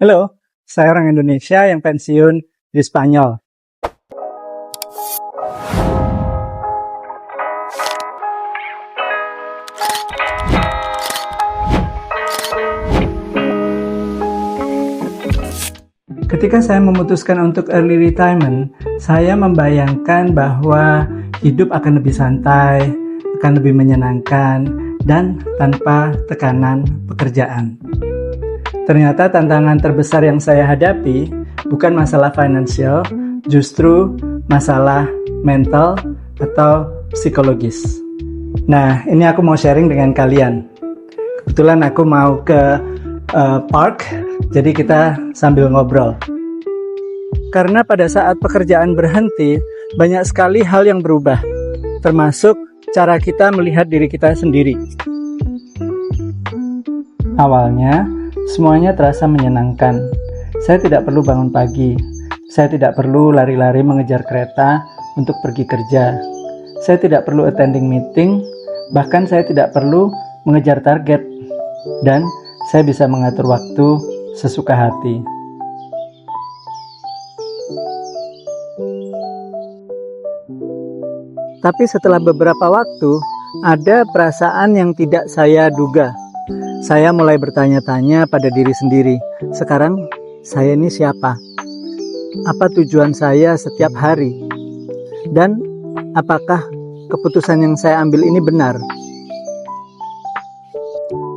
Halo, saya orang Indonesia yang pensiun di Spanyol. Ketika saya memutuskan untuk early retirement, saya membayangkan bahwa hidup akan lebih santai, akan lebih menyenangkan, dan tanpa tekanan pekerjaan. Ternyata tantangan terbesar yang saya hadapi bukan masalah finansial, justru masalah mental atau psikologis. Nah, ini aku mau sharing dengan kalian. Kebetulan aku mau ke park, jadi kita sambil ngobrol. Karena pada saat pekerjaan berhenti, banyak sekali hal yang berubah, termasuk cara kita melihat diri kita sendiri. Awalnya, semuanya terasa menyenangkan. Saya tidak perlu bangun pagi. Saya tidak perlu lari-lari mengejar kereta untuk pergi kerja. Saya tidak perlu attending meeting, bahkan saya tidak perlu mengejar target. Dan saya bisa mengatur waktu sesuka hati. Tapi setelah beberapa waktu, ada perasaan yang tidak saya duga. Saya mulai bertanya-tanya pada diri sendiri, sekarang saya ini siapa? Apa tujuan saya setiap hari? Dan apakah keputusan yang saya ambil ini benar?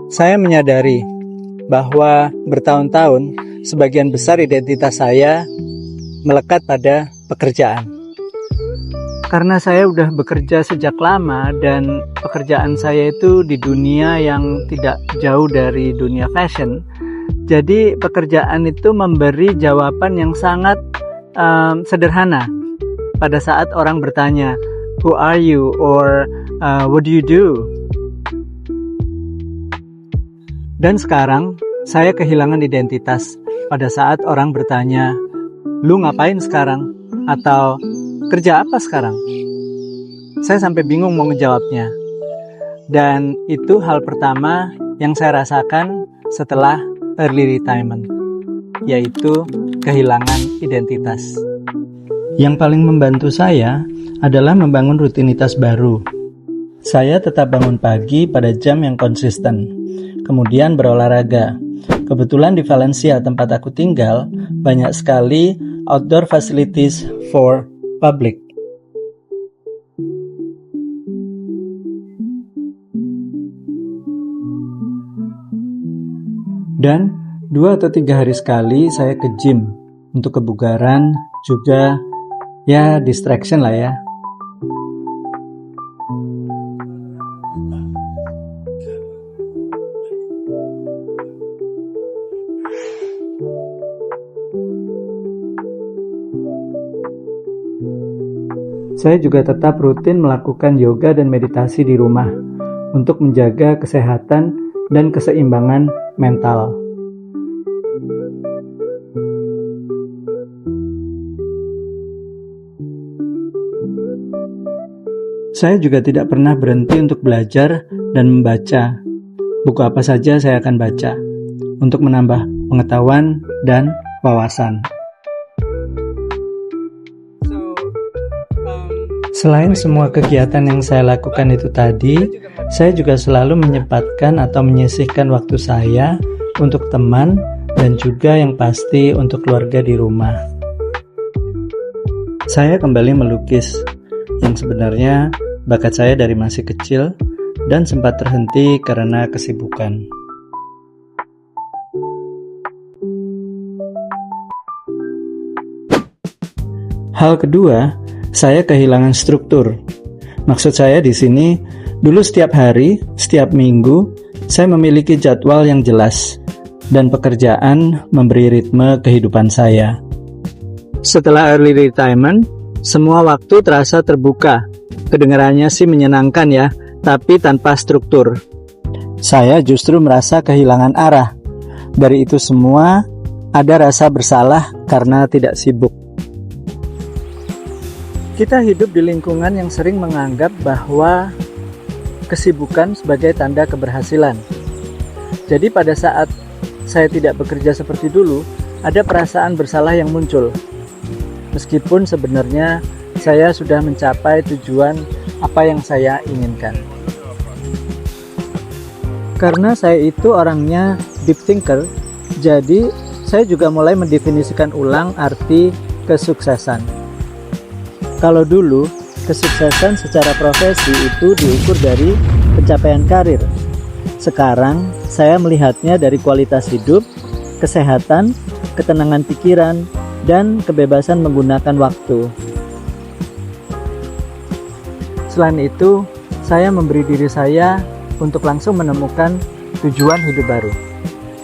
Saya menyadari bahwa bertahun-tahun sebagian besar identitas saya melekat pada pekerjaan. Karena saya udah bekerja sejak lama dan pekerjaan saya itu di dunia yang tidak jauh dari dunia fashion. Jadi pekerjaan itu memberi jawaban yang sangat sederhana pada saat orang bertanya, "Who are you?" or "What do you do?" Dan sekarang saya kehilangan identitas pada saat orang bertanya, "Lu ngapain sekarang?" atau "Kerja apa sekarang?" Saya sampai bingung mau ngejawabnya. Dan itu hal pertama yang saya rasakan setelah early retirement, yaitu kehilangan identitas. Yang paling membantu saya adalah membangun rutinitas baru. Saya tetap bangun pagi pada jam yang konsisten, kemudian berolahraga. Kebetulan di Valencia, tempat aku tinggal, banyak sekali outdoor facilities for public. Dan 2 atau 3 hari sekali saya ke gym untuk kebugaran, juga ya distraction lah ya. Saya juga tetap rutin melakukan yoga dan meditasi di rumah untuk menjaga kesehatan dan keseimbangan mental. Saya juga tidak pernah berhenti untuk belajar dan membaca. Buku apa saja saya akan baca untuk menambah pengetahuan dan wawasan. Selain semua kegiatan yang saya lakukan itu tadi, saya juga selalu menyempatkan atau menyisihkan waktu saya untuk teman dan juga yang pasti untuk keluarga di rumah. Saya kembali melukis, yang sebenarnya bakat saya dari masih kecil dan sempat terhenti karena kesibukan. Hal kedua, saya kehilangan struktur. Maksud saya di sini, dulu setiap hari, setiap minggu, saya memiliki jadwal yang jelas, dan pekerjaan memberi ritme kehidupan saya. Setelah early retirement, semua waktu terasa terbuka. Kedengarannya sih menyenangkan ya, tapi tanpa struktur. Saya justru merasa kehilangan arah. Dari itu semua, ada rasa bersalah karena tidak sibuk. Kita hidup di lingkungan yang sering menganggap bahwa kesibukan sebagai tanda keberhasilan. Jadi pada saat saya tidak bekerja seperti dulu, ada perasaan bersalah yang muncul. Meskipun sebenarnya saya sudah mencapai tujuan apa yang saya inginkan. Karena saya itu orangnya deep thinker, jadi saya juga mulai mendefinisikan ulang arti kesuksesan. Kalau dulu, kesuksesan secara profesi itu diukur dari pencapaian karir. Sekarang, saya melihatnya dari kualitas hidup, kesehatan, ketenangan pikiran, dan kebebasan menggunakan waktu. Selain itu, saya memberi diri saya untuk langsung menemukan tujuan hidup baru.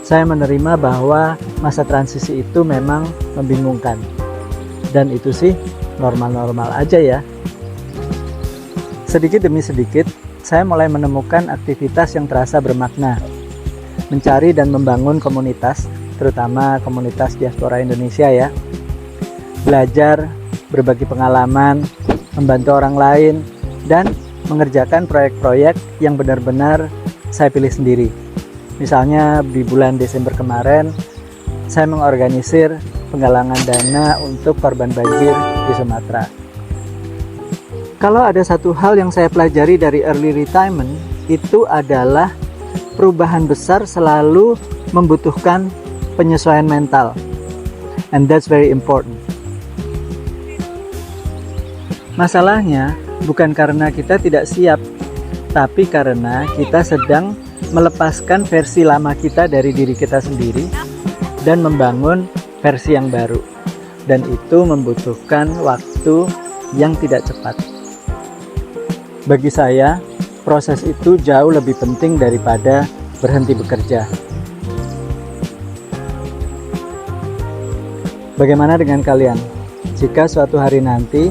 Saya menerima bahwa masa transisi itu memang membingungkan. Dan itu sih normal-normal aja ya. Sedikit demi sedikit, saya mulai menemukan aktivitas yang terasa bermakna. Mencari dan membangun komunitas, terutama komunitas diaspora Indonesia ya. Belajar, berbagi pengalaman, membantu orang lain, dan mengerjakan proyek-proyek yang benar-benar saya pilih sendiri. Misalnya di bulan Desember kemarin, saya mengorganisir penggalangan dana untuk korban banjir di Sumatera. Kalau ada satu hal yang saya pelajari dari early retirement, itu adalah perubahan besar selalu membutuhkan penyesuaian mental. And that's very important. Masalahnya bukan karena kita tidak siap, tapi karena kita sedang melepaskan versi lama kita dari diri kita sendiri dan membangun versi yang baru. Dan itu membutuhkan waktu yang tidak cepat. Bagi saya, proses itu jauh lebih penting daripada berhenti bekerja. Bagaimana dengan kalian? Jika suatu hari nanti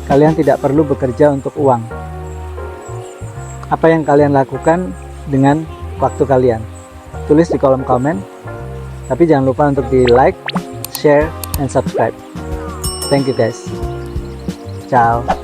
kalian tidak perlu bekerja untuk uang, apa yang kalian lakukan dengan waktu kalian? Tulis di kolom komen. Tapi jangan lupa untuk di like, share, and subscribe. Thank you guys. Ciao.